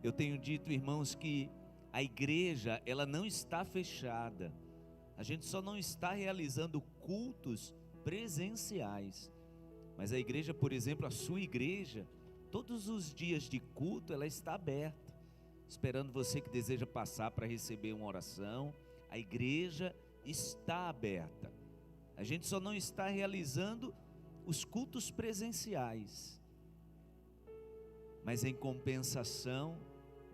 Eu tenho dito, irmãos, que a igreja, ela não está fechada. A gente só não está realizando cultos presenciais. Mas a igreja, por exemplo, a sua igreja, todos os dias de culto, ela está aberta, esperando você que deseja passar para receber uma oração. A igreja está aberta. A gente só não está realizando os cultos presenciais. Mas em compensação,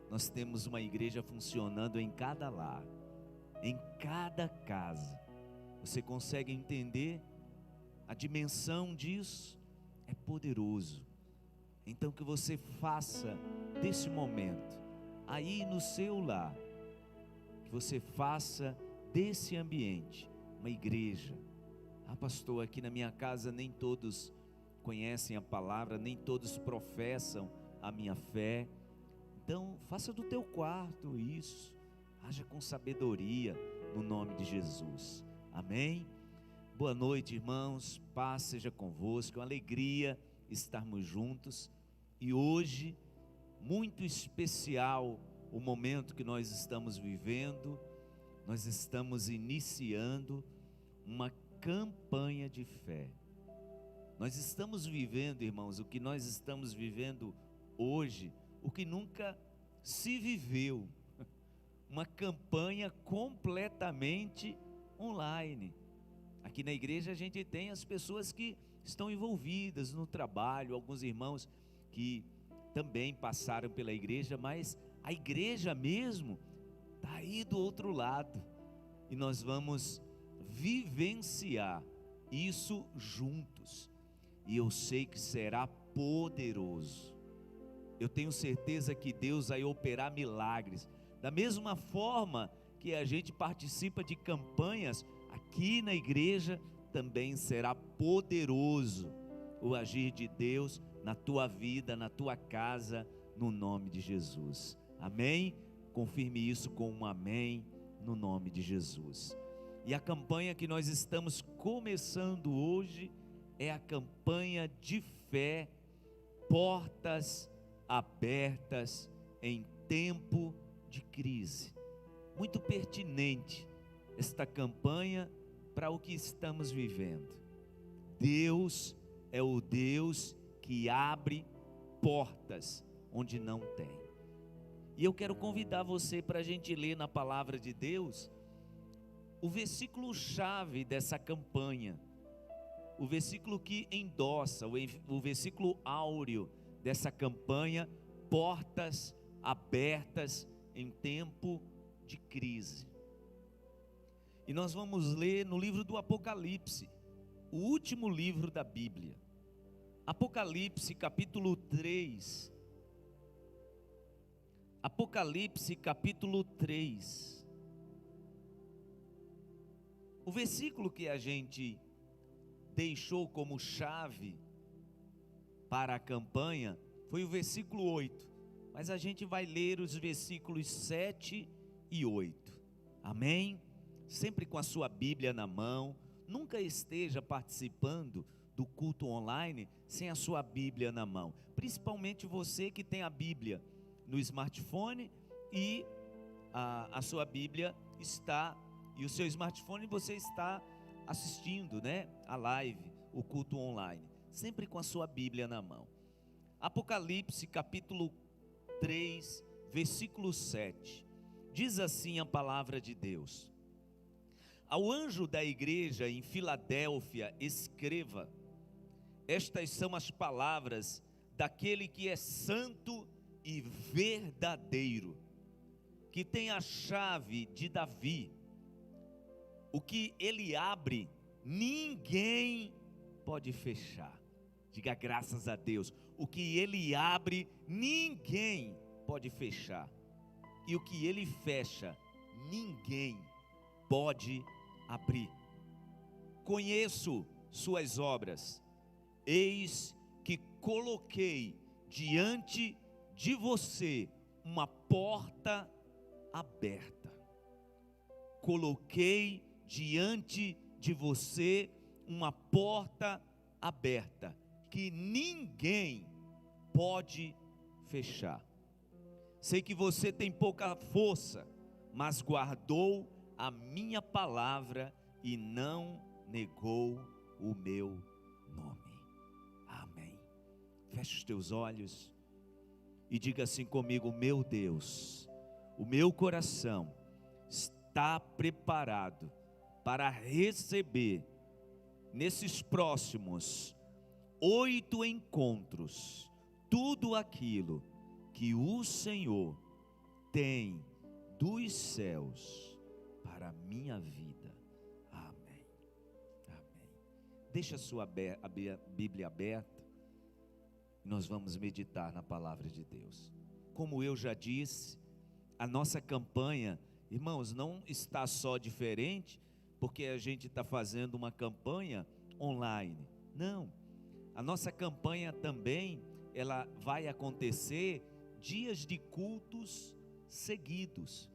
nós temos uma igreja funcionando em cada lar, em cada casa. Você consegue entender a dimensão disso? É poderoso. Então que você faça desse momento, aí no seu lar, que você faça desse ambiente uma igreja. Ah, pastor, aqui na minha casa nem todos conhecem a palavra, nem todos professam a minha fé. Então faça do teu quarto isso, haja com sabedoria no nome de Jesus, amém? Boa noite, irmãos, paz seja convosco, é uma alegria estarmos juntos. E hoje, muito especial o momento que nós estamos vivendo. Nós estamos iniciando uma campanha de fé. Nós estamos vivendo, irmãos, o que nós estamos vivendo hoje, o que nunca se viveu, uma campanha completamente online. Aqui na igreja a gente tem as pessoas que estão envolvidas no trabalho, alguns irmãos que também passaram pela igreja, mas a igreja mesmo está aí do outro lado, e nós vamos vivenciar isso juntos, e eu sei que será poderoso. Eu tenho certeza que Deus vai operar milagres, da mesma forma que a gente participa de campanhas, aqui na igreja também será poderoso o agir de Deus na tua vida, na tua casa, no nome de Jesus, amém? Confirme isso com um amém, no nome de Jesus. E a campanha que nós estamos começando hoje é a campanha de fé, portas abertas em tempo de crise. Muito pertinente esta campanha para o que estamos vivendo. Deus é o Deus que abre portas onde não tem. E eu quero convidar você para a gente ler na palavra de Deus o versículo chave dessa campanha, o versículo que endossa, o versículo áureo dessa campanha, portas abertas em tempo de crise. E nós vamos ler no livro do Apocalipse, o último livro da Bíblia, Apocalipse capítulo 3, Apocalipse capítulo 3, o versículo que a gente deixou como chave para a campanha foi o versículo 8, mas a gente vai ler os versículos 7 e 8, amém? Sempre com a sua Bíblia na mão, nunca esteja participando do culto online sem a sua Bíblia na mão, principalmente você que tem a Bíblia no smartphone e a sua Bíblia está, e o seu smartphone você está assistindo, né, a live, o culto online, sempre com a sua Bíblia na mão. Apocalipse capítulo 3, versículo 7, diz assim a palavra de Deus: ao anjo da igreja em Filadélfia escreva, estas são as palavras daquele que é santo e verdadeiro, que tem a chave de Davi. O que ele abre, ninguém pode fechar. Diga graças a Deus. O que ele abre, ninguém pode fechar. E o que ele fecha, ninguém pode abrir. Conheço suas obras. Eis que coloquei diante de você uma porta aberta. Coloquei diante de você uma porta aberta que ninguém pode fechar. Sei que você tem pouca força, mas guardou a minha palavra e não negou o meu nome. Amém. Feche os teus olhos e diga assim comigo: meu Deus, o meu coração está preparado para receber nesses próximos 8 encontros tudo aquilo que o Senhor tem dos céus para a minha vida. Amém. Amém. Deixa a sua Bíblia aberta e nós vamos meditar na palavra de Deus. Como eu já disse, a nossa campanha, irmãos, não está só diferente porque a gente está fazendo uma campanha online. Não, a nossa campanha também, ela vai acontecer dias de cultos seguidos.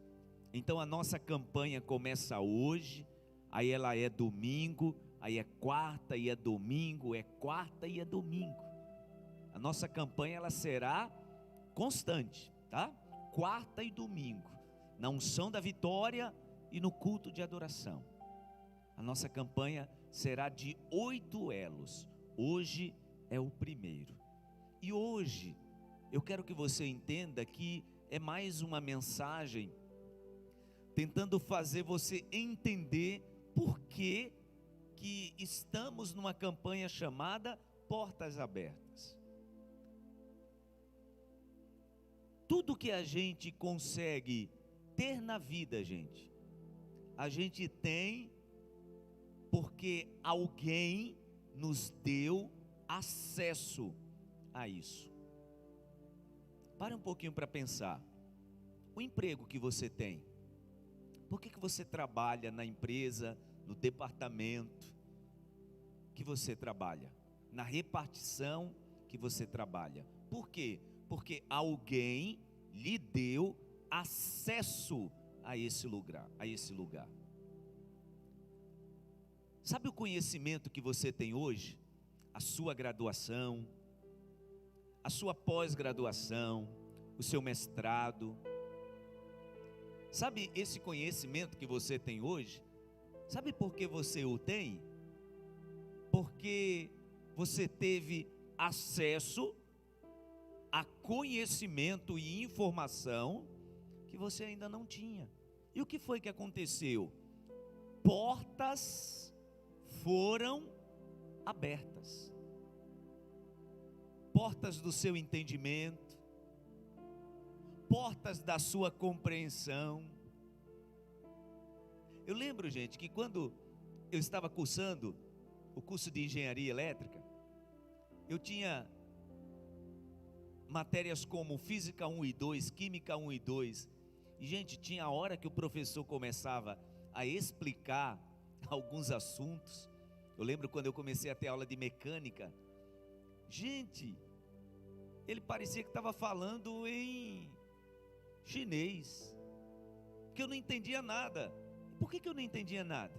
Então a nossa campanha começa hoje, aí ela é domingo, aí é quarta e é domingo, é quarta e é domingo. A nossa campanha ela será constante, tá? Quarta e domingo, na unção da vitória e no culto de adoração. A nossa campanha será de 8 elos. Hoje é o primeiro. E hoje eu quero que você entenda que é mais uma mensagem tentando fazer você entender por que estamos numa campanha chamada Portas Abertas. Tudo que a gente consegue ter na vida, gente, a gente tem porque alguém nos deu acesso a isso. Para um pouquinho para pensar. O emprego que você tem, por que você trabalha na empresa, no departamento que você trabalha, na repartição que você trabalha? Por quê? Porque alguém lhe deu acesso a esse lugar, Sabe o conhecimento que você tem hoje? A sua graduação, a sua pós-graduação, o seu mestrado. Sabe esse conhecimento que você tem hoje? Sabe por que você o tem? Porque você teve acesso a conhecimento e informação que você ainda não tinha. E o que foi que aconteceu? Portas foram abertas. Portas do seu entendimento, portas da sua compreensão. Eu lembro, gente, que quando eu estava cursando o curso de engenharia elétrica, eu tinha matérias como física 1 e 2, química 1 e 2. E, gente, tinha a hora que o professor começava a explicar alguns assuntos. Eu lembro quando eu comecei a ter aula de mecânica. Gente, ele parecia que estava falando em chinês, porque eu não entendia nada. Por que eu não entendia nada?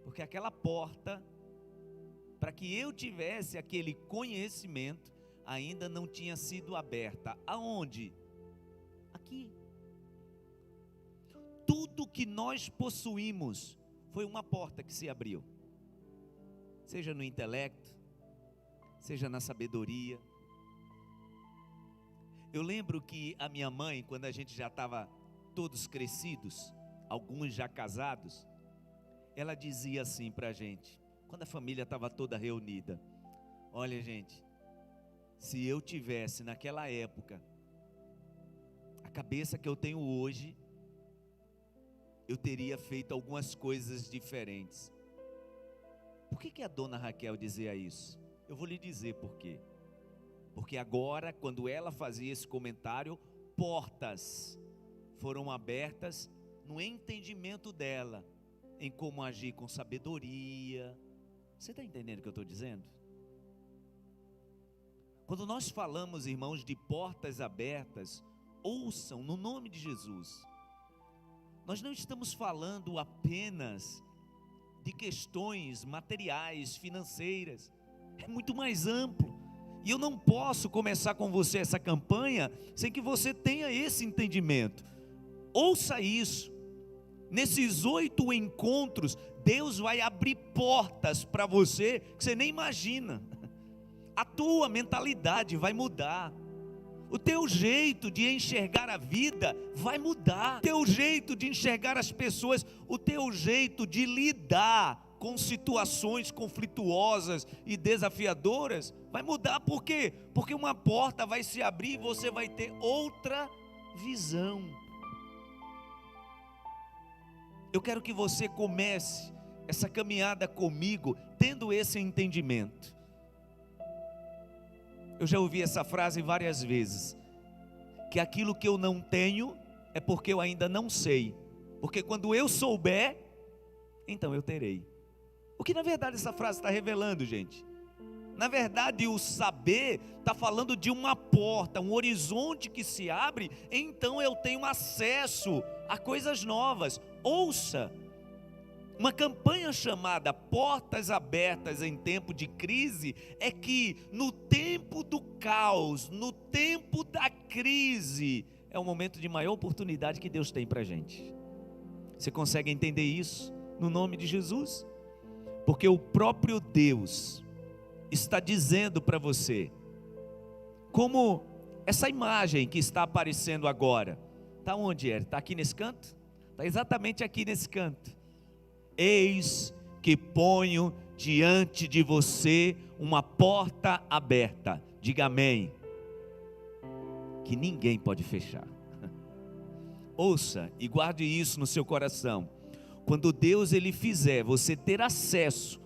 Porque aquela porta, para que eu tivesse aquele conhecimento, ainda não tinha sido aberta. Aonde? Aqui. Tudo que nós possuímos foi uma porta que se abriu. Seja no intelecto, seja na sabedoria. Eu lembro que a minha mãe, quando a gente já estava todos crescidos, alguns já casados, ela dizia assim para a gente, quando a família estava toda reunida: olha, gente, se eu tivesse naquela época a cabeça que eu tenho hoje, eu teria feito algumas coisas diferentes. Por que a dona Raquel dizia isso? Eu vou lhe dizer por quê. Porque agora, quando ela fazia esse comentário, portas foram abertas no entendimento dela, em como agir com sabedoria. Você está entendendo o que eu estou dizendo? Quando nós falamos, irmãos, de portas abertas, ouçam no nome de Jesus. Nós não estamos falando apenas de questões materiais, financeiras. É muito mais amplo. E eu não posso começar com você essa campanha sem que você tenha esse entendimento. Ouça isso. Nesses 8 encontros, Deus vai abrir portas para você que você nem imagina. A tua mentalidade vai mudar. O teu jeito de enxergar a vida vai mudar. O teu jeito de enxergar as pessoas, o teu jeito de lidar com situações conflituosas e desafiadoras vai mudar. Por quê? Porque uma porta vai se abrir e você vai ter outra visão. Eu quero que você comece essa caminhada comigo tendo esse entendimento. Eu já ouvi essa frase várias vezes, que aquilo que eu não tenho é porque eu ainda não sei, porque quando eu souber, então eu terei. O que na verdade essa frase está revelando, gente? Na verdade o saber está falando de uma porta, um horizonte que se abre, então eu tenho acesso a coisas novas. Ouça, uma campanha chamada Portas Abertas em Tempo de Crise, é que no tempo do caos, no tempo da crise, é o momento de maior oportunidade que Deus tem para a gente. Você consegue entender isso no nome de Jesus? Porque o próprio Deus está dizendo para você, como essa imagem que está aparecendo agora, está onde é? Está aqui nesse canto? Está exatamente aqui nesse canto. Eis que ponho diante de você uma porta aberta, diga amém, que ninguém pode fechar. Ouça e guarde isso no seu coração. Quando Deus ele fizer você ter acesso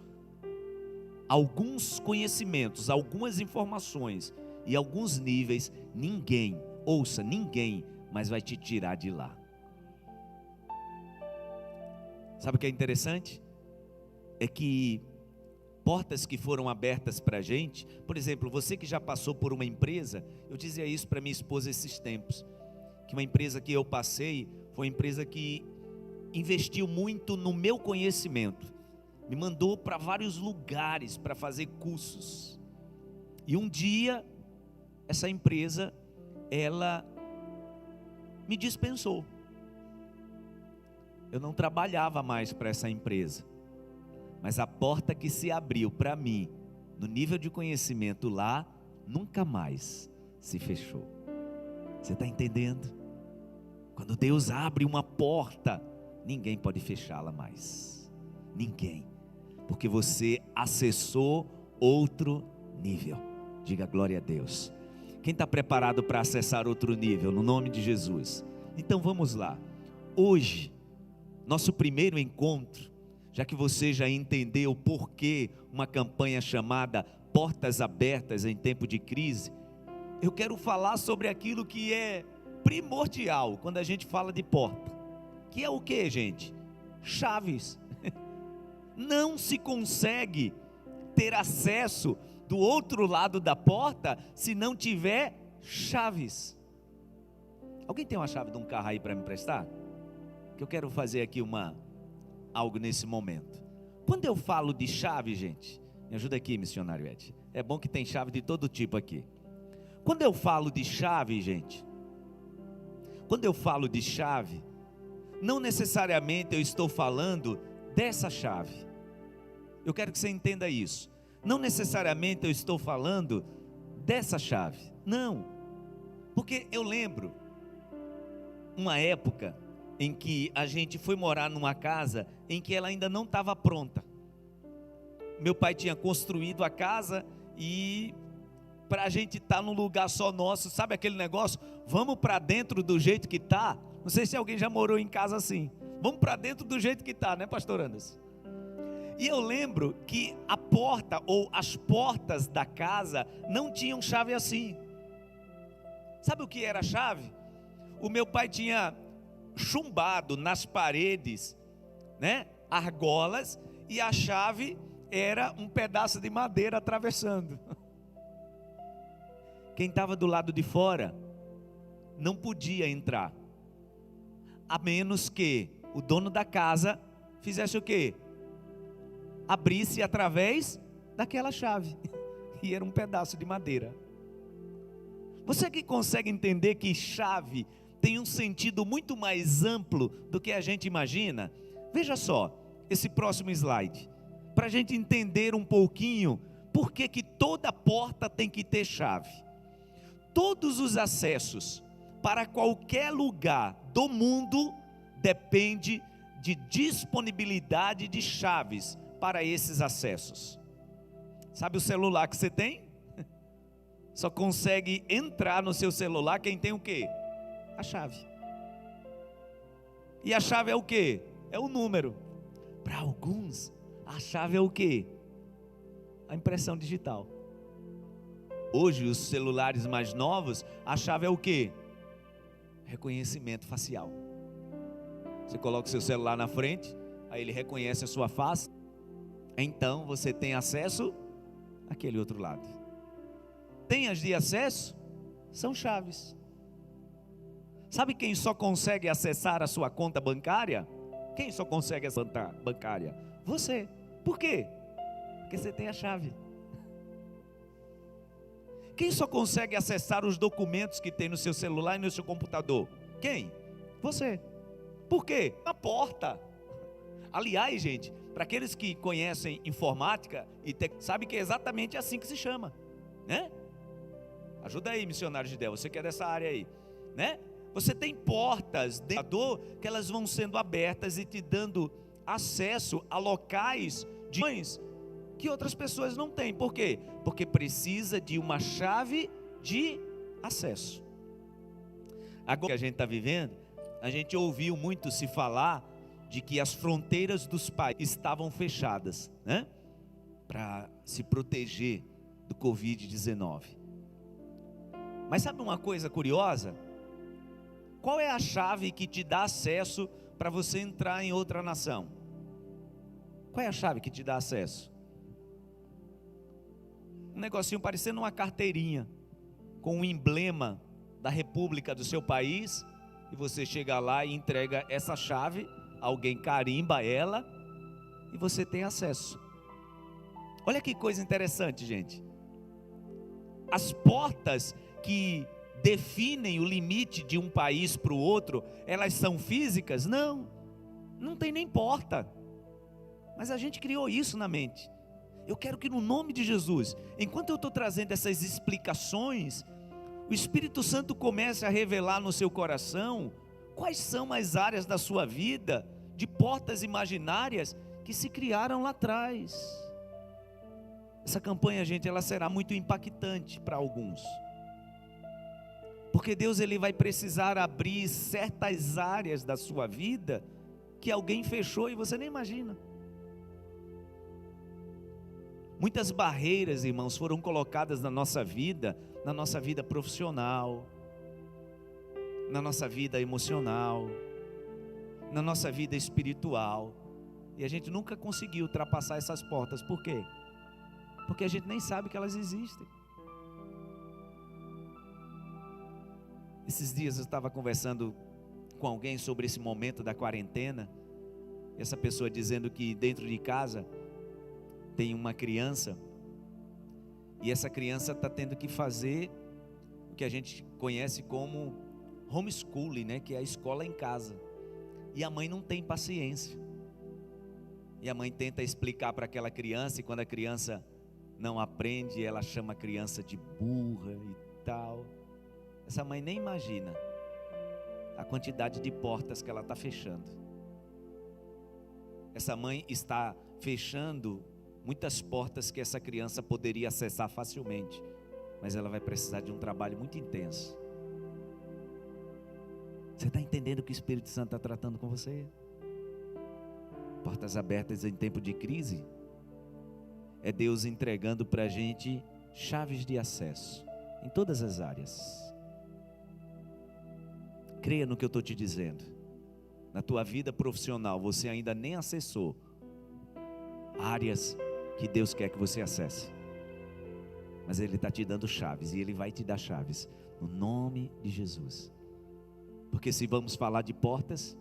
a alguns conhecimentos, algumas informações e alguns níveis, ninguém, ouça, ninguém mais vai te tirar de lá. Sabe o que é interessante? É que portas que foram abertas para a gente, por exemplo, você que já passou por uma empresa, eu dizia isso para minha esposa esses tempos, que uma empresa que eu passei, foi uma empresa que investiu muito no meu conhecimento, me mandou para vários lugares para fazer cursos, e um dia, essa empresa, ela me dispensou. Eu não trabalhava mais para essa empresa, mas a porta que se abriu para mim, no nível de conhecimento lá, nunca mais se fechou. Você está entendendo? Quando Deus abre uma porta, ninguém pode fechá-la mais. Ninguém. Porque você acessou outro nível. Diga glória a Deus. Quem está preparado para acessar outro nível, no nome de Jesus? Então vamos lá. Hoje, nosso primeiro encontro, já que você já entendeu por que uma campanha chamada Portas Abertas em Tempo de Crise, eu quero falar sobre aquilo que é primordial quando a gente fala de porta, que é o que, gente? Chaves. Não se consegue ter acesso do outro lado da porta se não tiver chaves. Alguém tem uma chave de um carro aí para me emprestar? Que eu quero fazer aqui algo nesse momento. Quando eu falo de chave, gente, me ajuda aqui, missionário Ed. É bom que tem chave de todo tipo aqui. Quando eu falo de chave, gente, quando eu falo de chave, não necessariamente eu estou falando dessa chave. Eu quero que você entenda isso. Não necessariamente eu estou falando dessa chave. Não. Porque eu lembro uma época em que a gente foi morar numa casa em que ela ainda não estava pronta. Meu pai tinha construído a casa e para a gente estar num lugar só nosso, sabe aquele negócio? Vamos para dentro do jeito que está. Não sei se alguém já morou em casa assim. Vamos para dentro do jeito que está, né, pastor Anderson? E eu lembro que a porta ou as portas da casa não tinham chave assim. Sabe o que era a chave? O meu pai tinha chumbado nas paredes, né, argolas, e a chave era um pedaço de madeira atravessando. Quem estava do lado de fora não podia entrar, a menos que o dono da casa fizesse o quê? Abrisse através daquela chave. e era um pedaço de madeira. Você que consegue entender que chave tem um sentido muito mais amplo do que a gente imagina? Veja só, esse próximo slide, para a gente entender um pouquinho por que toda porta tem que ter chave. Todos os acessos para qualquer lugar do mundo depende de disponibilidade de chaves para esses acessos. Sabe o celular que você tem? Só consegue entrar no seu celular quem tem o quê? A chave. E a chave é o quê? É o número. Para alguns, a chave é o quê? A impressão digital. Hoje, os celulares mais novos, a chave é o quê? Reconhecimento facial. Você coloca o seu celular na frente, aí ele reconhece a sua face, então você tem acesso àquele outro lado. Senhas de acesso são chaves. Sabe quem só consegue acessar a sua conta bancária? Quem só consegue acessar a conta bancária? Você. Por quê? Porque você tem a chave. Quem só consegue acessar os documentos que tem no seu celular e no seu computador? Quem? Você. Por quê? A porta. Aliás, gente, para aqueles que conhecem informática, sabe que é exatamente assim que se chama, né? Ajuda aí, missionário de Deus, você que é dessa área aí, né? Você tem portas dentro que elas vão sendo abertas e te dando acesso a locais que outras pessoas não têm. Por quê? Porque precisa de uma chave de acesso. Agora que a gente está vivendo, a gente ouviu muito se falar de que as fronteiras dos países estavam fechadas, né? Para se proteger do Covid-19. Mas sabe uma coisa curiosa? Qual é a chave que te dá acesso para você entrar em outra nação? Qual é a chave que te dá acesso? Um negocinho parecendo uma carteirinha, com um emblema da república do seu país, e você chega lá e entrega essa chave, alguém carimba ela, e você tem acesso. Olha que coisa interessante, gente. As portas que definem o limite de um país para o outro, elas são físicas? Não, não tem nem porta. Mas a gente criou isso na mente. Eu quero que no nome de Jesus, enquanto eu estou trazendo essas explicações, o Espírito Santo comece a revelar no seu coração quais são as áreas da sua vida, de portas imaginárias que se criaram lá atrás. Essa campanha, gente, ela será muito impactante para alguns. Porque Deus ele vai precisar abrir certas áreas da sua vida que alguém fechou e você nem imagina. Muitas barreiras, irmãos, foram colocadas na nossa vida profissional, na nossa vida emocional, na nossa vida espiritual. E a gente nunca conseguiu ultrapassar essas portas. Por quê? Porque a gente nem sabe que elas existem. Esses dias eu estava conversando com alguém sobre esse momento da quarentena. Essa pessoa dizendo que dentro de casa tem uma criança, e essa criança está tendo que fazer o que a gente conhece como homeschooling, né? Que é a escola em casa. E a mãe não tem paciência. E a mãe tenta explicar para aquela criança, e quando a criança não aprende, ela chama a criança de burra e tal. Essa mãe nem imagina a quantidade de portas que ela está fechando. Essa mãe está fechando muitas portas que essa criança poderia acessar facilmente, mas ela vai precisar de um trabalho muito intenso. Você está entendendo o que o Espírito Santo está tratando com você? Portas abertas em tempo de crise é Deus entregando para a gente chaves de acesso em todas as áreas. Creia no que eu estou te dizendo. Na tua vida profissional você ainda nem acessou áreas que Deus quer que você acesse, mas Ele está te dando chaves, e Ele vai te dar chaves no nome de Jesus. Porque se vamos falar de portas,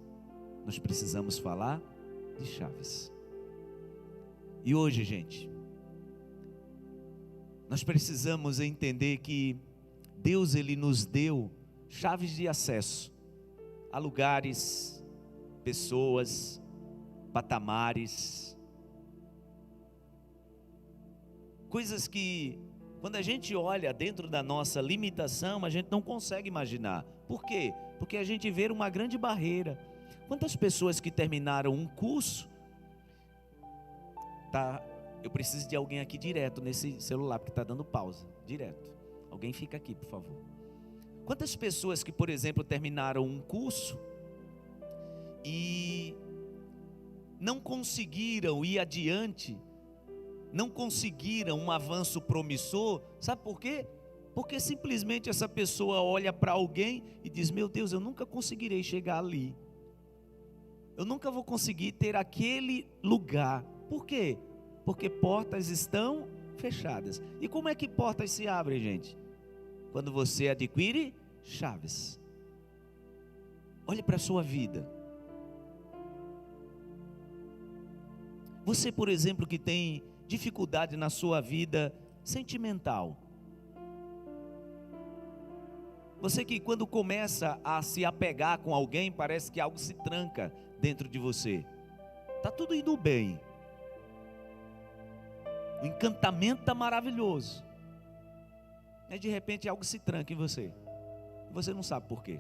nós precisamos falar de chaves. E hoje, gente, Nós precisamos entender que Deus, Ele nos deu chaves de acesso a lugares, pessoas, patamares, coisas que, quando a gente olha dentro da nossa limitação, a gente não consegue imaginar. Por quê? Porque a gente vê uma grande barreira. Quantas pessoas que terminaram um curso, eu preciso de alguém aqui direto nesse celular, porque está dando pausa, direto. Alguém fica aqui, por favor. Quantas pessoas que, por exemplo, terminaram um curso e não conseguiram ir adiante, não conseguiram um avanço promissor, sabe por quê? Porque simplesmente essa pessoa olha para alguém e diz: meu Deus, eu nunca conseguirei chegar ali, eu nunca vou conseguir ter aquele lugar. Por quê? Porque portas estão fechadas. E como é que portas se abrem, gente? Quando você adquire chaves. Olhe para a sua vida. Você, por exemplo, que tem dificuldade na sua vida sentimental. Você que quando começa a se apegar com alguém, parece que algo se tranca dentro de você. Está tudo indo bem. O encantamento está maravilhoso. Mas de repente algo se tranca em você. E você não sabe por quê.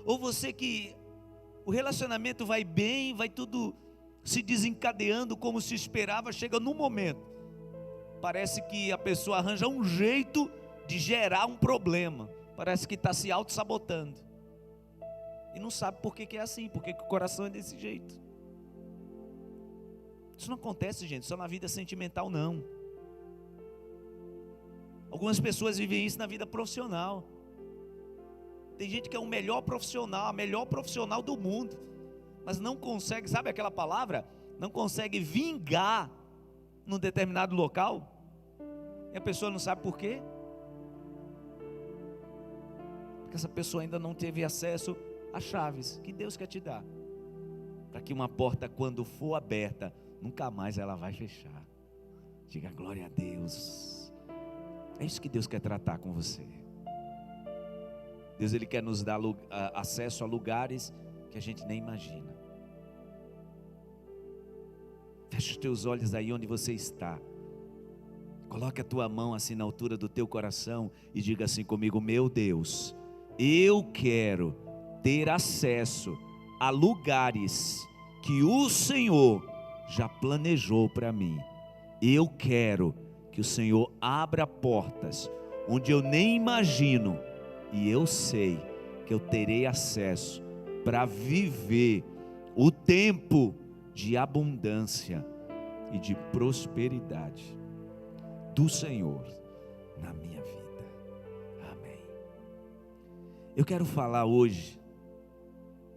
Ou você que o relacionamento vai bem, vai tudo se desencadeando como se esperava, chega num momento, parece que a pessoa arranja um jeito de gerar um problema, parece que está se auto-sabotando, e não sabe por que é assim, porque o coração é desse jeito. Isso não acontece, gente, só na vida sentimental não. Algumas pessoas vivem isso na vida profissional. Tem gente que é o melhor profissional, a melhor profissional do mundo, mas não consegue, sabe aquela palavra? Não consegue vingar num determinado local. E a pessoa não sabe por quê? Porque essa pessoa ainda não teve acesso às chaves que Deus quer te dar, para que uma porta, quando for aberta, nunca mais ela vai fechar. Diga glória a Deus. É isso que Deus quer tratar com você. Deus, Ele quer nos dar acesso a lugares que a gente nem imagina. Feche os teus olhos aí onde você está. Coloque a tua mão assim na altura do teu coração e diga assim comigo: meu Deus, eu quero ter acesso a lugares que o Senhor já planejou para mim. Eu quero que o Senhor abra portas onde eu nem imagino, e eu sei que eu terei acesso para viver o tempo de abundância e de prosperidade do Senhor na minha vida. Amém. Eu quero falar hoje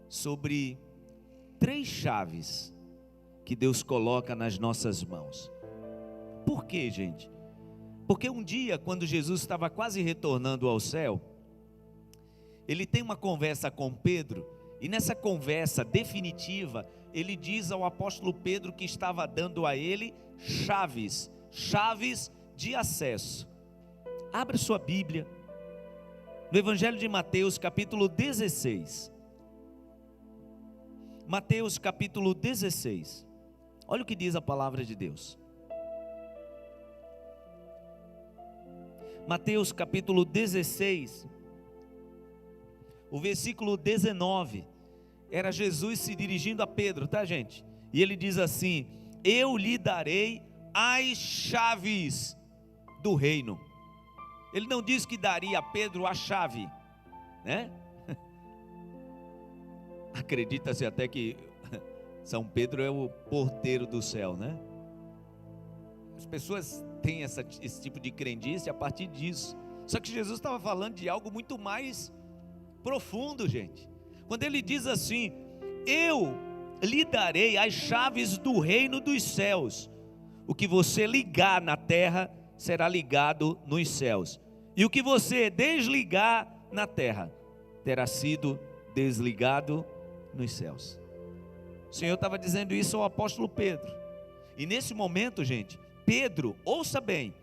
sobre 3 chaves que Deus coloca nas nossas mãos. Por quê, gente? Porque um dia, quando Jesus estava quase retornando ao céu, ele tem uma conversa com Pedro, e nessa conversa definitiva, ele diz ao apóstolo Pedro que estava dando a ele chaves de acesso. Abra sua Bíblia, no Evangelho de Mateus, capítulo 16. Mateus, capítulo 16. Olha o que diz a palavra de Deus. Mateus, capítulo 16. O versículo 19, era Jesus se dirigindo a Pedro, tá, gente? E ele diz assim: eu lhe darei as chaves do reino. Ele não diz que daria a Pedro a chave, né? Acredita-se até que São Pedro é o porteiro do céu, né? As pessoas têm esse tipo de crendice a partir disso. Só que Jesus estava falando de algo muito mais profundo, gente. Quando ele diz assim: eu lhe darei as chaves do reino dos céus. O que você ligar na terra será ligado nos céus, e o que você desligar na terra terá sido desligado nos céus. O Senhor estava dizendo isso ao apóstolo Pedro. E nesse momento, gente, Pedro, ouça bem,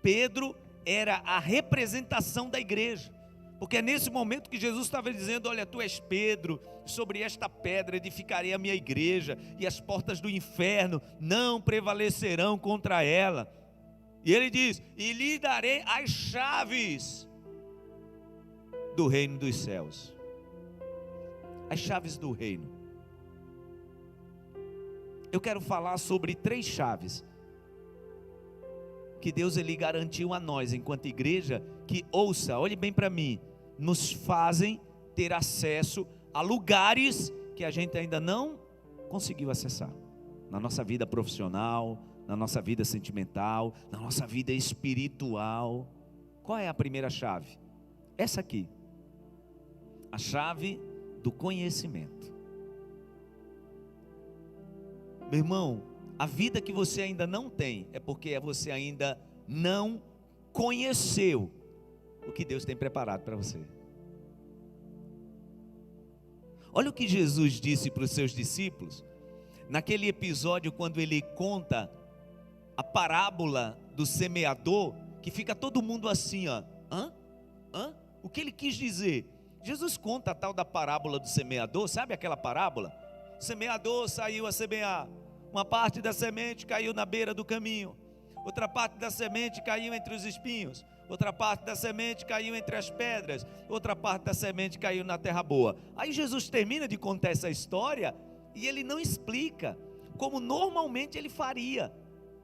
Pedro era a representação da igreja, porque é nesse momento que Jesus estava dizendo: olha, tu és Pedro, sobre esta pedra edificarei a minha igreja, e as portas do inferno não prevalecerão contra ela. E ele diz: e lhe darei as chaves do reino dos céus. As chaves do reino. Eu quero falar sobre 3 chaves que Deus ele garantiu a nós, enquanto igreja, que, ouça, olhe bem para mim, nos fazem ter acesso a lugares que a gente ainda não conseguiu acessar, na nossa vida profissional, na nossa vida sentimental, na nossa vida espiritual. Qual é a primeira chave? Essa aqui, a chave do conhecimento. Meu irmão, a vida que você ainda não tem é porque você ainda não conheceu o que Deus tem preparado para você. Olha o que Jesus disse para os seus discípulos, naquele episódio quando ele conta a parábola do semeador, que fica todo mundo assim, ó, o que ele quis dizer? Jesus conta a tal da parábola do semeador, sabe aquela parábola? O semeador saiu a semear, uma parte da semente caiu na beira do caminho, outra parte da semente caiu entre os espinhos, outra parte da semente caiu entre as pedras, outra parte da semente caiu na terra boa. Aí Jesus termina de contar essa história e ele não explica, como normalmente ele faria.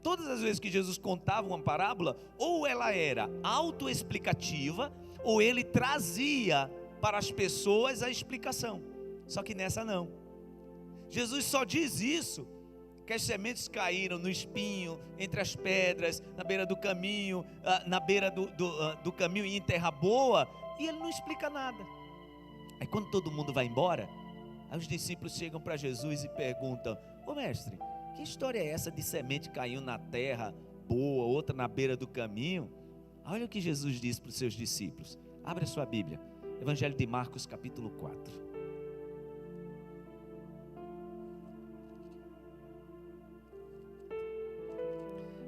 Todas as vezes que Jesus contava uma parábola, ou ela era autoexplicativa, ou ele trazia para as pessoas a explicação. Só que nessa não. Jesus só diz isso, que as sementes caíram no espinho, entre as pedras, na beira do caminho, na beira do caminho e em terra boa, e ele não explica nada. Aí quando todo mundo vai embora, aí os discípulos chegam para Jesus e perguntam: ô mestre, que história é essa de semente caiu na terra boa, outra na beira do caminho? Olha o que Jesus diz para os seus discípulos. Abre a sua Bíblia, Evangelho de Marcos capítulo 4.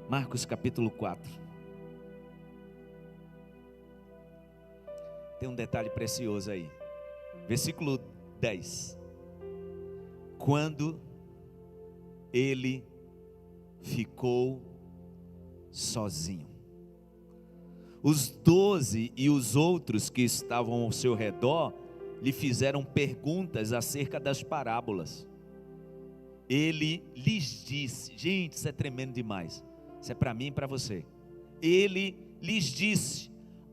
Marcos capítulo 4. Tem um detalhe precioso aí. Versículo 10. Quando ele ficou sozinho, os 12 e os outros que estavam ao seu redor lhe fizeram perguntas acerca das parábolas. Ele lhes disse, gente, isso é tremendo demais. Isso é para mim e para você. Ele lhes disse: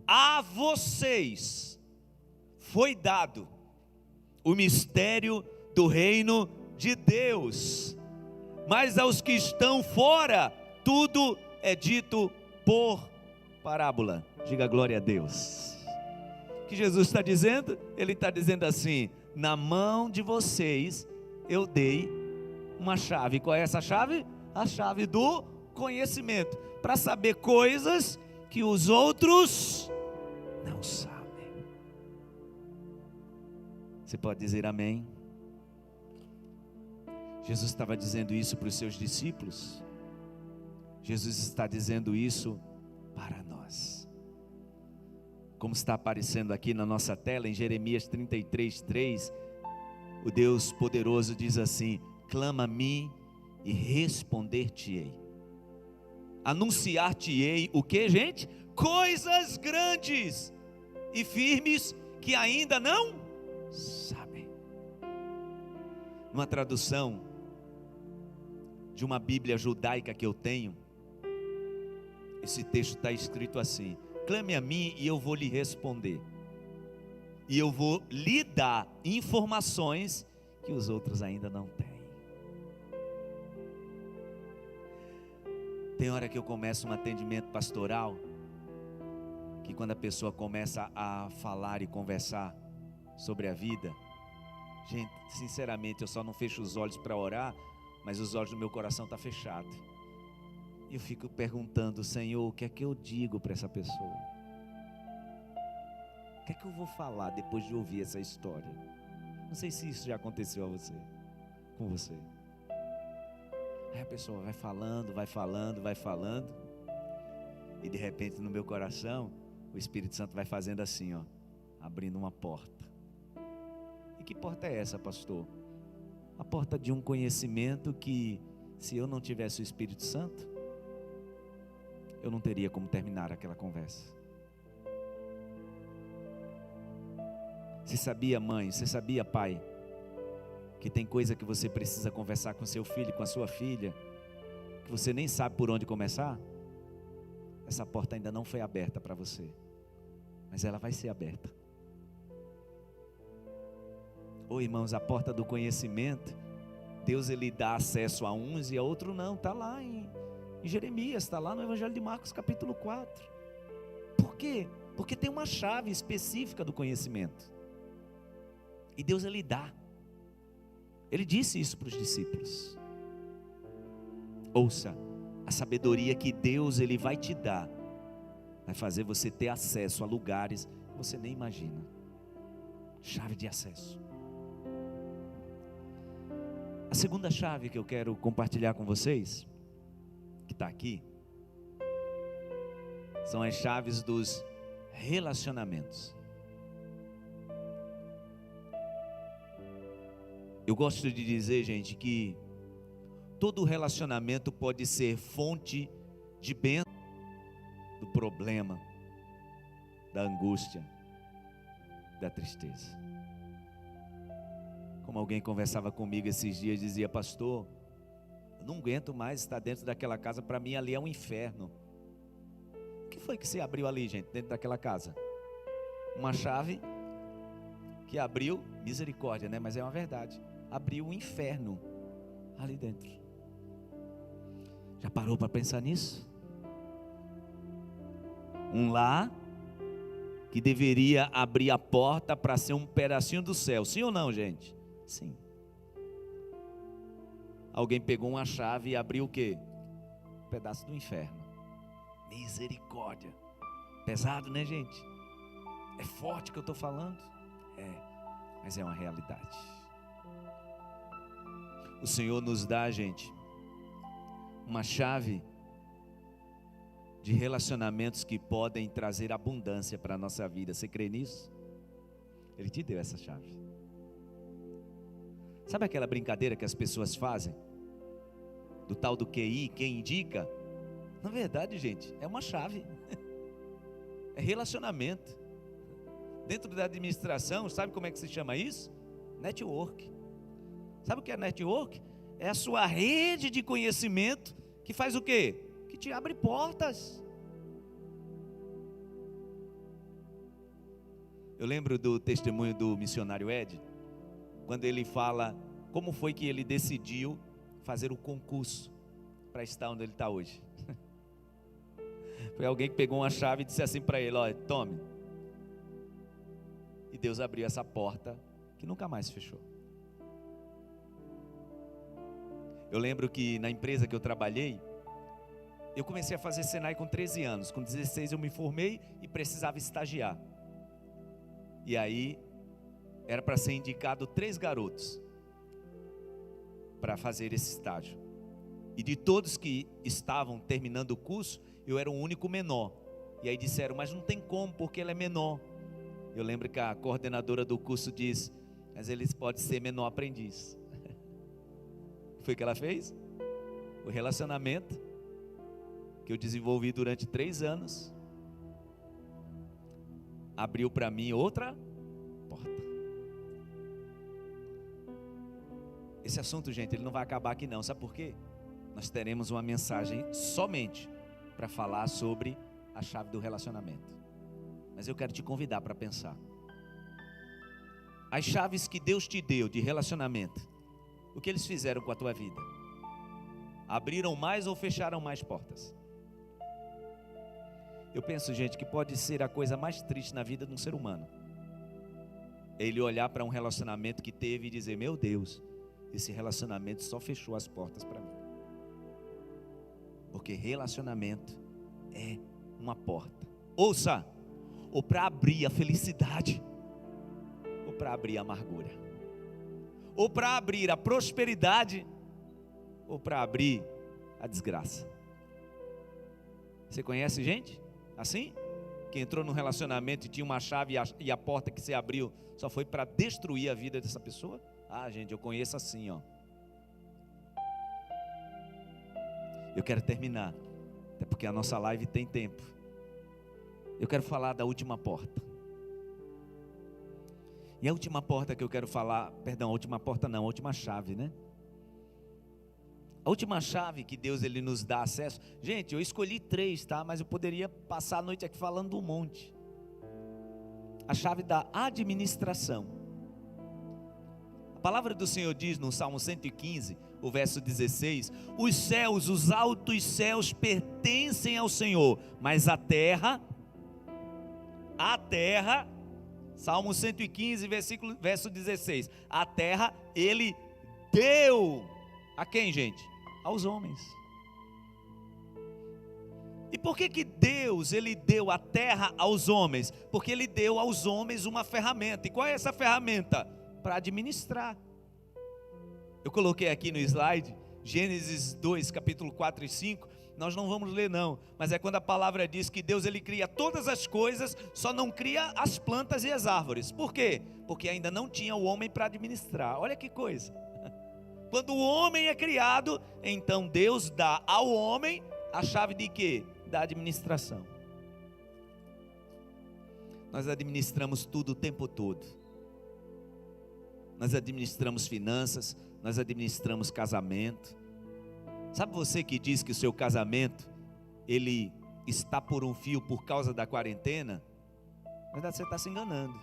a vocês foi dado o mistério do reino de Deus, mas aos que estão fora, tudo é dito por parábola. Diga glória a Deus. O que Jesus está dizendo? Ele está dizendo assim: na mão de vocês eu dei uma chave. Qual é essa chave? A chave do conhecimento, para saber coisas que os outros não sabem. Você pode dizer amém? Jesus estava dizendo isso para os seus discípulos. Jesus está dizendo isso para nós. Como está aparecendo aqui na nossa tela, em Jeremias 33:3, o Deus poderoso diz assim: clama a mim e responder-te-ei. Anunciar-te-ei o que, gente? Coisas grandes e firmes que ainda não sabem. Numa tradução de uma Bíblia judaica que eu tenho, esse texto está escrito assim: clame a mim e eu vou lhe responder, e eu vou lhe dar informações que os outros ainda não têm. Tem hora que eu começo um atendimento pastoral, que quando a pessoa começa a falar e conversar sobre a vida, gente, sinceramente, eu só não fecho os olhos para orar, mas os olhos do meu coração estão fechados. E eu fico perguntando: Senhor, o que é que eu digo para essa pessoa? O que é que eu vou falar depois de ouvir essa história? Não sei se isso já aconteceu a você, com você. Aí a pessoa vai falando, E de repente no meu coração, o Espírito Santo vai fazendo assim, ó, abrindo uma porta. E que porta é essa, pastor? A porta de um conhecimento que, se eu não tivesse o Espírito Santo, eu não teria como terminar aquela conversa. Você sabia, mãe, você sabia, pai, que tem coisa que você precisa conversar com seu filho, com a sua filha, que você nem sabe por onde começar? Essa porta ainda não foi aberta para você, mas ela vai ser aberta. Ô irmãos, a porta do conhecimento, Deus ele dá acesso a uns e a outros não. Está lá em Jeremias, está lá no Evangelho de Marcos capítulo 4. Por quê? Porque tem uma chave específica do conhecimento. E Deus ele dá. Ele disse isso para os discípulos. Ouça, a sabedoria que Deus ele vai te dar, vai fazer você ter acesso a lugares que você nem imagina. Chave de acesso. A segunda chave que eu quero compartilhar com vocês, que está aqui, são as chaves dos relacionamentos. Eu gosto de dizer, gente, que todo relacionamento pode ser fonte de bênção, do problema, da angústia, da tristeza. Como alguém conversava comigo esses dias, dizia: pastor, eu não aguento mais estar dentro daquela casa, para mim ali é um inferno. O que foi que você abriu ali, gente, dentro daquela casa? Uma chave que abriu, misericórdia, né? Mas é uma verdade, abriu o inferno ali dentro. Já parou para pensar nisso? Um lar que deveria abrir a porta para ser um pedacinho do céu, sim ou não, gente? Sim. Alguém pegou uma chave e abriu o quê? Um pedaço do inferno. Misericórdia. Pesado, né, gente? É forte que eu estou falando? É, mas é uma realidade. O Senhor nos dá, gente, uma chave de relacionamentos que podem trazer abundância para a nossa vida. Você crê nisso? Ele te deu essa chave. Sabe aquela brincadeira que as pessoas fazem? Do tal do QI, quem indica? Na verdade, gente, é uma chave. É relacionamento. Dentro da administração, sabe como é que se chama isso? Network. Sabe o que é network? É a sua rede de conhecimento que faz o quê? Que te abre portas. Eu lembro do testemunho do missionário Ed, quando ele fala como foi que ele decidiu fazer o concurso para estar onde ele está hoje. Foi alguém que pegou uma chave e disse assim para ele: olha, tome. E Deus abriu essa porta que nunca mais fechou. Eu lembro que na empresa que eu trabalhei, eu comecei a fazer Senai com 13 anos. Com 16 eu me formei e precisava estagiar. E aí era para ser indicado 3 garotos para fazer esse estágio. E de todos que estavam terminando o curso, eu era o único menor. E aí disseram: mas não tem como, porque ele é menor. Eu lembro que a coordenadora do curso disse: mas ele pode ser menor aprendiz. Foi o que ela fez? O relacionamento que eu desenvolvi durante 3 anos abriu para mim outra porta. Esse assunto, gente, ele não vai acabar aqui não. Sabe por quê? Nós teremos uma mensagem somente para falar sobre a chave do relacionamento. Mas eu quero te convidar para pensar. As chaves que Deus te deu de relacionamento, o que eles fizeram com a tua vida? Abriram mais ou fecharam mais portas? Eu penso, gente, que pode ser a coisa mais triste na vida de um ser humano, é ele olhar para um relacionamento que teve e dizer: meu Deus, esse relacionamento só fechou as portas para mim. Porque relacionamento é uma porta. Ouça, ou para abrir a felicidade, ou para abrir a amargura, ou para abrir a prosperidade, ou para abrir a desgraça. Você conhece gente assim? Que entrou num relacionamento e tinha uma chave e a porta que se abriu só foi para destruir a vida dessa pessoa? Ah, gente, eu conheço assim, ó. Eu quero terminar, até porque a nossa live tem tempo. Eu quero falar da última porta. E a última porta que eu quero falar, perdão, a última porta não, a última chave, né? A última chave que Deus ele nos dá acesso. Gente, eu escolhi 3, tá? Mas eu poderia passar a noite aqui falando um monte. A chave da administração. A palavra do Senhor diz no Salmo 115, o verso 16: os céus, os altos céus pertencem ao Senhor, mas a terra, Salmo 115, verso 16, a terra Ele deu, a quem, gente? Aos homens. E por que Deus, Ele deu a terra aos homens? Porque Ele deu aos homens uma ferramenta. E qual é essa ferramenta? Para administrar. Eu coloquei aqui no slide, Gênesis 2, capítulo 4 e 5, nós não vamos ler não, mas é quando a palavra diz que Deus ele cria todas as coisas, só não cria as plantas e as árvores. Por quê? Porque ainda não tinha o homem para administrar. Olha que coisa. Quando o homem é criado, então Deus dá ao homem a chave de quê? Da administração. Nós administramos tudo o tempo todo. Nós administramos finanças, nós administramos casamento. Sabe você que diz que o seu casamento, ele está por um fio por causa da quarentena? Na verdade você está se enganando.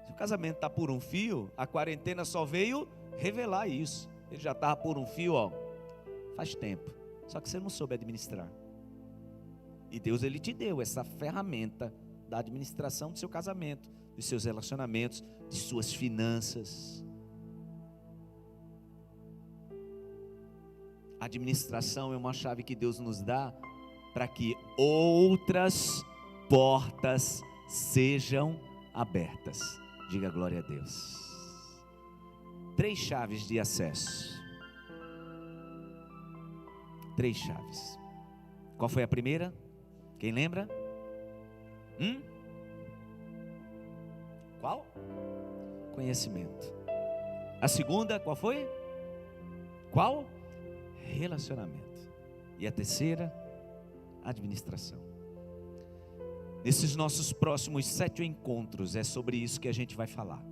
Se o casamento está por um fio, a quarentena só veio revelar isso. Ele já estava por um fio, ó, faz tempo. Só que você não soube administrar. E Deus ele te deu essa ferramenta da administração do seu casamento, dos seus relacionamentos, de suas finanças. A administração é uma chave que Deus nos dá para que outras portas sejam abertas. Diga glória a Deus. 3 chaves de acesso. 3 chaves. Qual foi a primeira? Quem lembra? Qual? Conhecimento. A segunda, qual foi? Qual? Relacionamento. E a terceira, administração. Nesses nossos próximos 7 encontros, é sobre isso que a gente vai falar.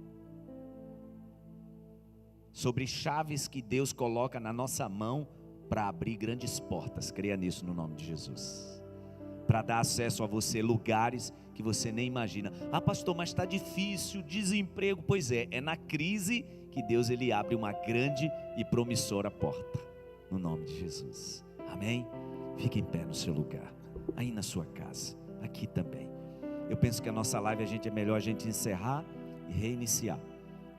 Sobre chaves que Deus coloca na nossa mão para abrir grandes portas. Creia nisso no nome de Jesus. Para dar acesso a você, lugares que você nem imagina. Ah, pastor, mas está difícil, desemprego. Pois é na crise que Deus ele abre uma grande e promissora porta. No nome de Jesus. Amém? Fique em pé no seu lugar. Aí na sua casa. Aqui também. Eu penso que a nossa live é melhor a gente encerrar e reiniciar.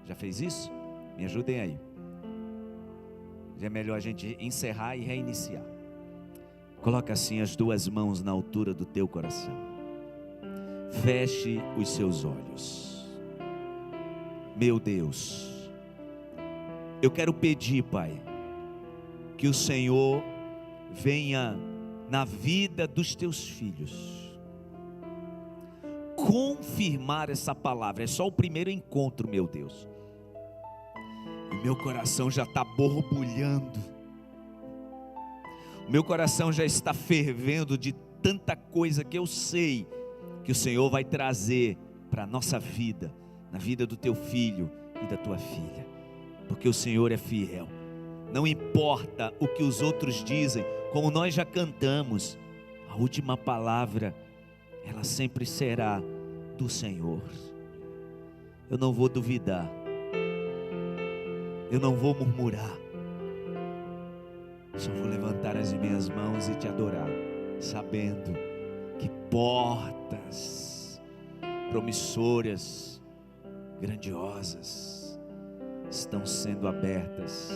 Já fez isso? Me ajudem aí. Já é melhor a gente encerrar e reiniciar. Coloca assim as 2 mãos na altura do teu coração. Feche os seus olhos. Meu Deus, eu quero pedir, Pai, que o Senhor venha na vida dos teus filhos confirmar essa palavra. É só o primeiro encontro, meu Deus. E meu coração já está borbulhando. O meu coração já está fervendo de tanta coisa que eu sei que o Senhor vai trazer para a nossa vida, na vida do teu filho e da tua filha, porque o Senhor é fiel. Não importa o que os outros dizem, como nós já cantamos, a última palavra, ela sempre será do Senhor. Eu não vou duvidar, eu não vou murmurar, só vou levantar as minhas mãos e te adorar, sabendo que portas promissoras, grandiosas, estão sendo abertas,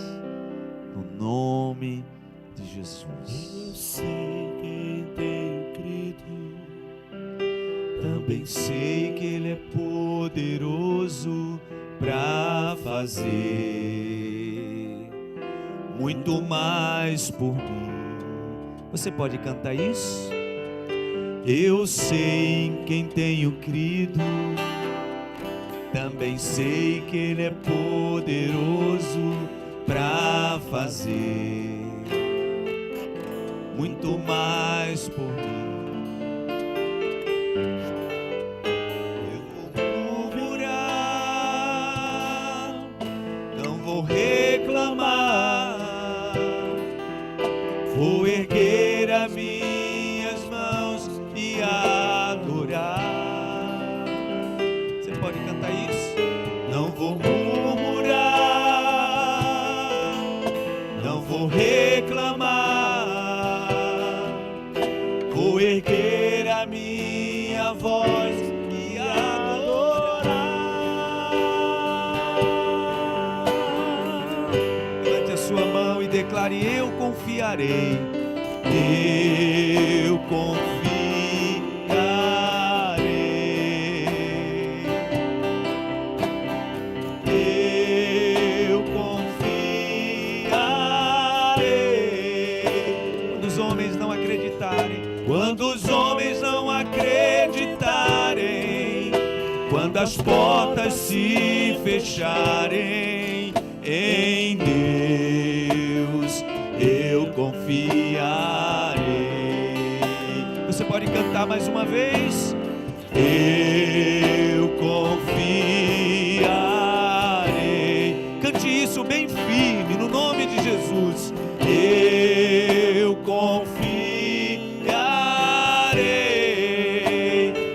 no nome de Jesus. Eu sei que tenho crido, Também sei que Ele é poderoso para fazer muito mais por mim. Você pode cantar isso? Eu sei em quem tenho crido, também sei que Ele é poderoso para fazer muito mais por mim. Eu vou murmurar, não vou reclamar, vou erguer as minhas mãos e adorar. Você pode cantar isso? Não vou murmurar, não vou reclamar, vou erguer a minha voz e adorar. Levante a sua mão e declare: eu confiarei, eu confiarei, eu confiarei. Quando os homens não acreditarem, quando os homens não acreditarem, quando as portas se fecharem, em Deus eu confiarei. Você pode cantar mais uma vez? Eu confiarei. Cante isso bem firme, no nome de Jesus. Eu confiarei.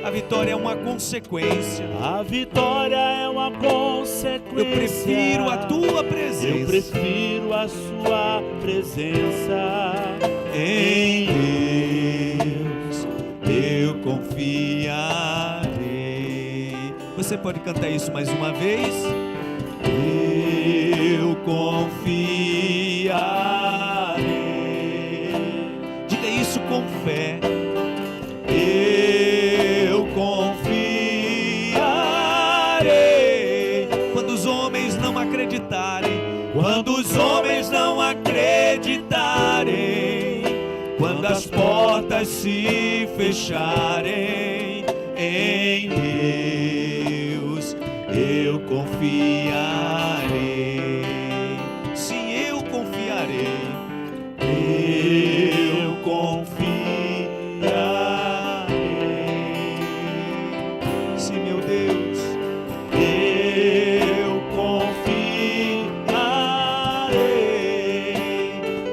A vitória é uma consequência. A vitória é uma consequência. Eu prefiro a tua presença. Eu prefiro a sua presença. Em Deus eu confiarei. Você pode cantar isso mais uma vez? Eu confiarei. Diga isso com fé. Eu confiarei. Quando os homens não acreditarem, quando os homens não acreditarem, quando as portas se fecharem, em Deus eu confiarei. Sim, eu confiarei. Eu confiarei. Sim, meu Deus. Eu confiarei.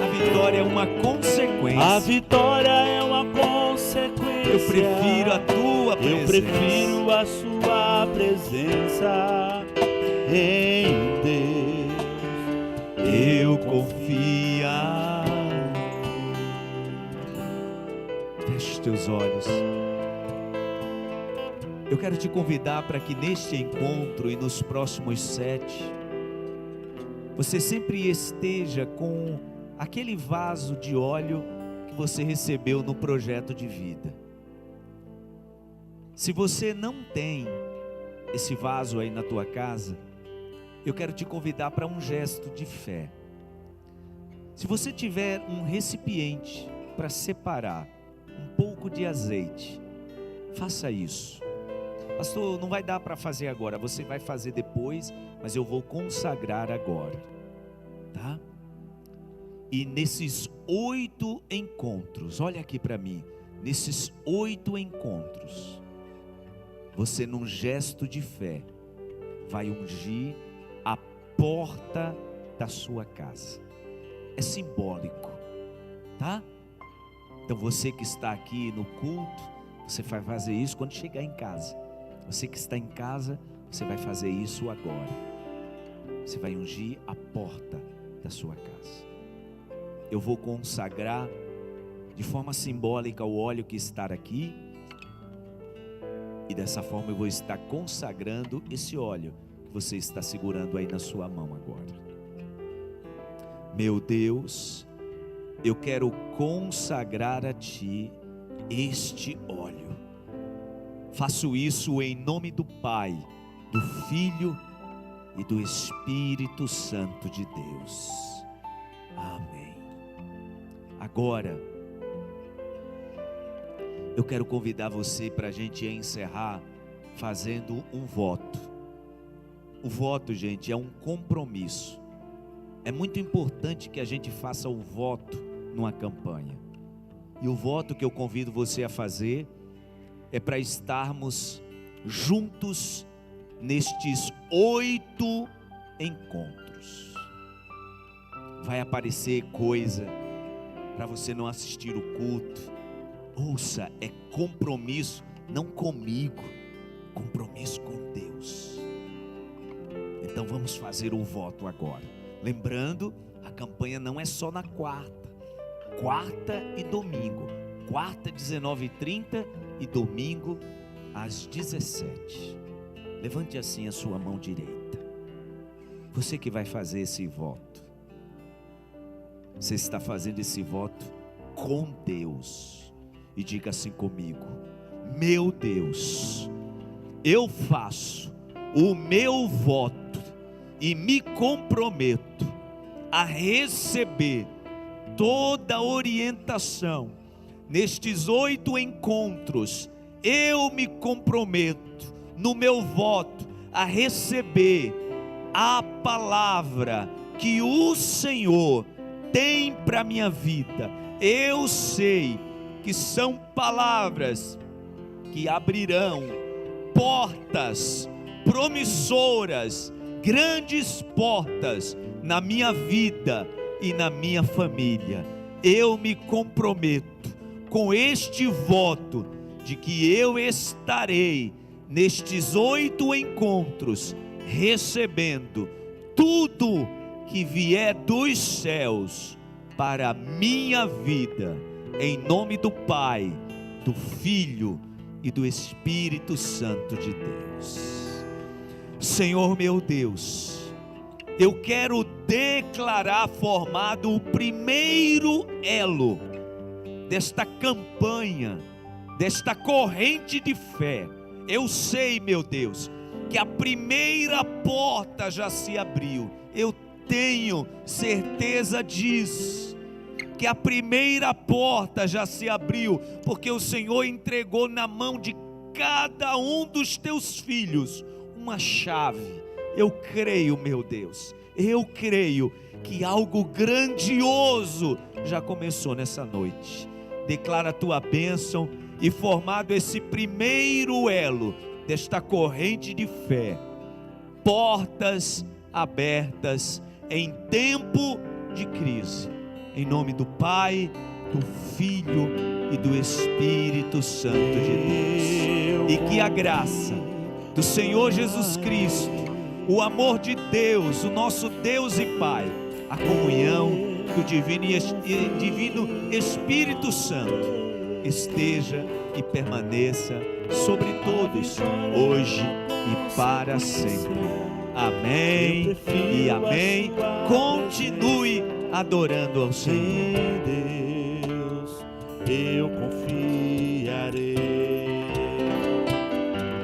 A vitória é uma consequência. A vitória é uma consequência. Eu prefiro a tua presença. Eu prefiro a sua presença. Em Deus eu confiarei. Feche os teus olhos. Eu quero te convidar para que neste encontro e nos próximos 7, você sempre esteja com aquele vaso de óleo que você recebeu no projeto de vida. Se você não tem esse vaso aí na tua casa, eu quero te convidar para um gesto de fé. Se você tiver um recipiente para separar um pouco de azeite, faça isso. Pastor, não vai dar para fazer agora, você vai fazer depois, mas eu vou consagrar agora, tá? E nesses 8 encontros, olha aqui para mim, nesses 8 encontros, você num gesto de fé, vai ungir a porta da sua casa. É simbólico, tá? Então você que está aqui no culto, você vai fazer isso quando chegar em casa. Você que está em casa, você vai fazer isso agora. Você vai ungir a porta da sua casa. Eu vou consagrar de forma simbólica o óleo que está aqui. E dessa forma eu vou estar consagrando esse óleo que você está segurando aí na sua mão agora. Meu Deus, eu quero consagrar a Ti este óleo. Faço isso em nome do Pai, do Filho e do Espírito Santo de Deus. Amém. Agora, eu quero convidar você para a gente encerrar fazendo um voto. O voto, gente, é um compromisso. É muito importante que a gente faça o voto numa campanha. E o voto que eu convido você a fazer é para estarmos juntos nestes 8 encontros. Vai aparecer coisa para você não assistir o culto. Ouça, é compromisso, não comigo, compromisso com Deus. Então vamos fazer o voto agora. Lembrando, a campanha não é só na quarta e domingo. Quarta 19h30 e domingo às 17h. Levante assim a sua mão direita. Você que vai fazer esse voto. Você está fazendo esse voto com Deus. E diga assim comigo: meu Deus, eu faço o meu voto e me comprometo a receber toda a orientação nestes 8 encontros. Eu me comprometo no meu voto a receber a palavra que o Senhor tem para minha vida. Eu sei que são palavras que abrirão portas promissoras, grandes portas na minha vida e na minha família. Eu me comprometo com este voto de que eu estarei nestes 8 encontros recebendo tudo que vier dos céus para a minha vida, em nome do Pai, do Filho e do Espírito Santo de Deus. Senhor meu Deus, eu quero declarar formado o primeiro elo desta campanha, desta corrente de fé. Eu sei, meu Deus, que a primeira porta já se abriu. Eu tenho certeza disso, que a primeira porta já se abriu, porque o Senhor entregou na mão de cada um dos teus filhos uma chave. Eu creio, meu Deus, eu creio que algo grandioso já começou nessa noite. Declara a tua bênção e formado esse primeiro elo desta corrente de fé, portas abertas em tempo de crise, em nome do Pai, do Filho e do Espírito Santo de Deus. E que a graça do Senhor Jesus Cristo, o amor de Deus, o nosso Deus e Pai, a comunhão do divino Espírito Santo esteja e permaneça sobre todos, hoje e para sempre. Amém e amém. Continue adorando ao Senhor. Em Deus eu confiarei.